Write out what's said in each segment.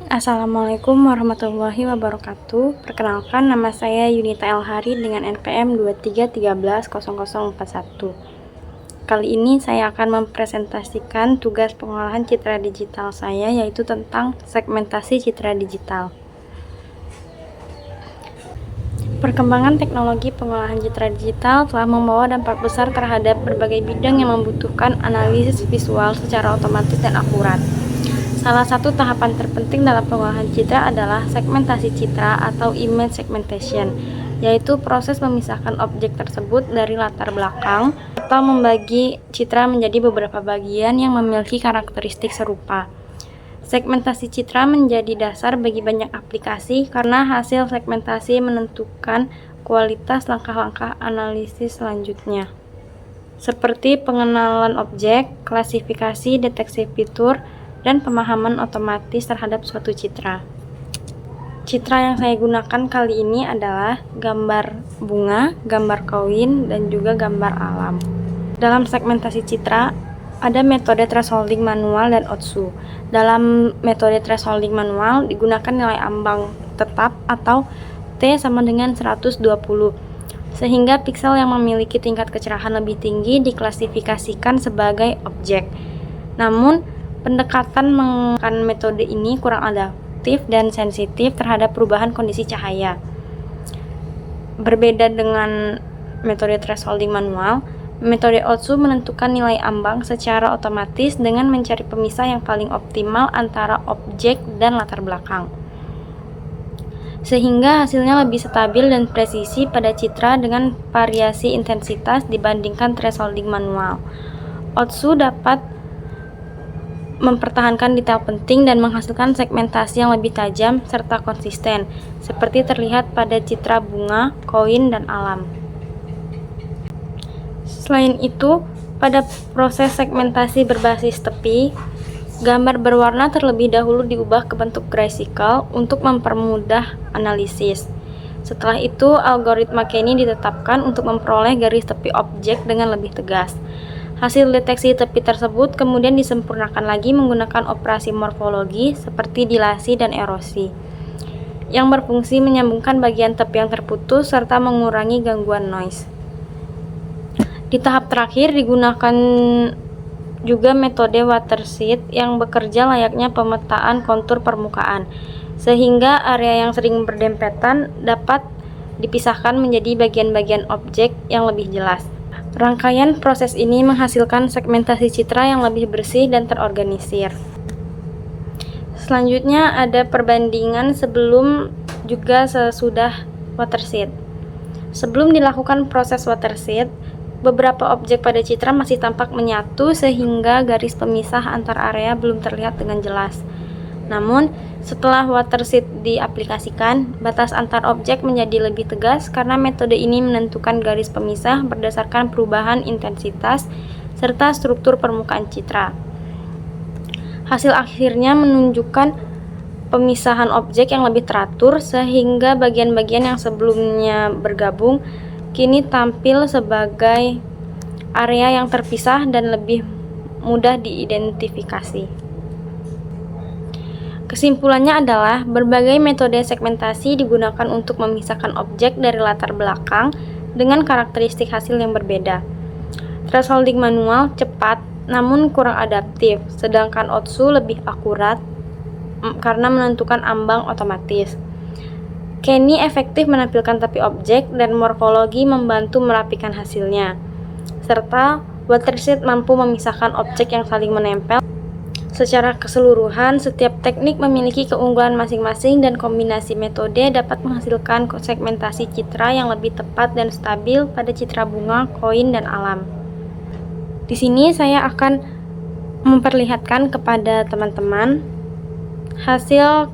Assalamualaikum warahmatullahi wabarakatuh. Perkenalkan, nama saya Yunita Elhari dengan NPM 23130041. Kali ini saya akan mempresentasikan tugas pengolahan citra digital saya, yaitu tentang segmentasi citra digital. Perkembangan teknologi pengolahan citra digital telah membawa dampak besar terhadap berbagai bidang yang membutuhkan analisis visual secara otomatis dan akurat. Salah satu tahapan terpenting dalam pengolahan citra adalah segmentasi citra atau image segmentation, yaitu proses memisahkan objek tersebut dari latar belakang atau membagi citra menjadi beberapa bagian yang memiliki karakteristik serupa. Segmentasi citra menjadi dasar bagi banyak aplikasi karena hasil segmentasi menentukan kualitas langkah-langkah analisis selanjutnya, seperti pengenalan objek, klasifikasi, deteksi fitur, dan pemahaman otomatis terhadap suatu citra. Citra yang saya gunakan kali ini adalah gambar bunga, gambar koin, dan juga gambar alam. Dalam segmentasi citra, ada metode thresholding manual dan Otsu. Dalam metode thresholding manual digunakan nilai ambang tetap atau T sama dengan 120, sehingga piksel yang memiliki tingkat kecerahan lebih tinggi diklasifikasikan sebagai objek. Namun, pendekatan menggunakan metode ini kurang adaptif dan sensitif terhadap perubahan kondisi cahaya. Berbeda dengan metode thresholding manual, metode Otsu menentukan nilai ambang secara otomatis dengan mencari pemisah yang paling optimal antara objek dan latar belakang, sehingga hasilnya lebih stabil dan presisi pada citra dengan variasi intensitas dibandingkan thresholding manual. Otsu dapat mempertahankan detail penting dan menghasilkan segmentasi yang lebih tajam serta konsisten, seperti terlihat pada citra bunga, koin, dan alam. Selain itu, pada proses segmentasi berbasis tepi, gambar berwarna terlebih dahulu diubah ke bentuk graphical untuk mempermudah analisis. Setelah itu, algoritma Kenny ditetapkan untuk memperoleh garis tepi objek dengan lebih tegas. Hasil deteksi tepi tersebut kemudian disempurnakan lagi menggunakan operasi morfologi seperti dilasi dan erosi, yang berfungsi menyambungkan bagian tepi yang terputus serta mengurangi gangguan noise. Di tahap terakhir digunakan juga metode watershed yang bekerja layaknya pemetaan kontur permukaan, sehingga area yang sering berdempetan dapat dipisahkan menjadi bagian-bagian objek yang lebih jelas. Rangkaian proses ini menghasilkan segmentasi citra yang lebih bersih dan terorganisir. Selanjutnya ada perbandingan sebelum juga sesudah watershed. Sebelum dilakukan proses watershed, beberapa objek pada citra masih tampak menyatu sehingga garis pemisah antar area belum terlihat dengan jelas. Namun, setelah watershed diaplikasikan, batas antar objek menjadi lebih tegas karena metode ini menentukan garis pemisah berdasarkan perubahan intensitas serta struktur permukaan citra. Hasil akhirnya menunjukkan pemisahan objek yang lebih teratur sehingga bagian-bagian yang sebelumnya bergabung kini tampil sebagai area yang terpisah dan lebih mudah diidentifikasi. Kesimpulannya adalah berbagai metode segmentasi digunakan untuk memisahkan objek dari latar belakang dengan karakteristik hasil yang berbeda. Thresholding manual cepat namun kurang adaptif, sedangkan Otsu lebih akurat karena menentukan ambang otomatis. Kenny efektif menampilkan tepi objek dan morfologi membantu merapikan hasilnya, serta watershed mampu memisahkan objek yang saling menempel. Secara keseluruhan, setiap teknik memiliki keunggulan masing-masing dan kombinasi metode dapat menghasilkan segmentasi citra yang lebih tepat dan stabil pada citra bunga, koin, dan alam. Di sini saya akan memperlihatkan kepada teman-teman hasil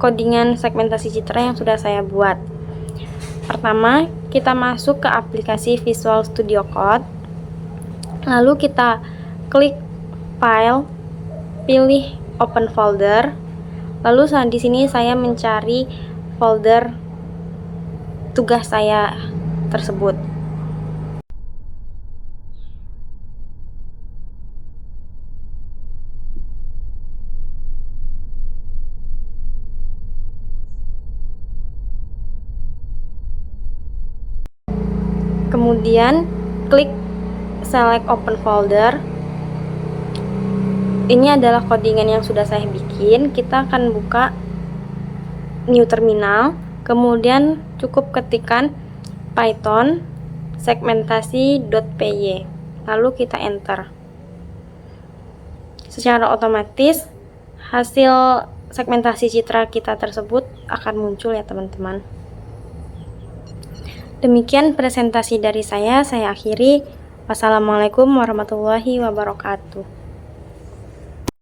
codingan segmentasi citra yang sudah saya buat. Pertama, kita masuk ke aplikasi Visual Studio Code. Lalu kita klik File, pilih Open Folder. Lalu di sini saya mencari folder tugas saya tersebut. kemudian klik select open folder. Ini adalah codingan yang sudah saya bikin. Kita akan buka new terminal, kemudian cukup ketikkan python segmentasi.py, lalu kita enter. Secara otomatis hasil segmentasi citra kita tersebut akan muncul ya teman-teman. Demikian presentasi dari saya akhiri. Wassalamualaikum warahmatullahi wabarakatuh.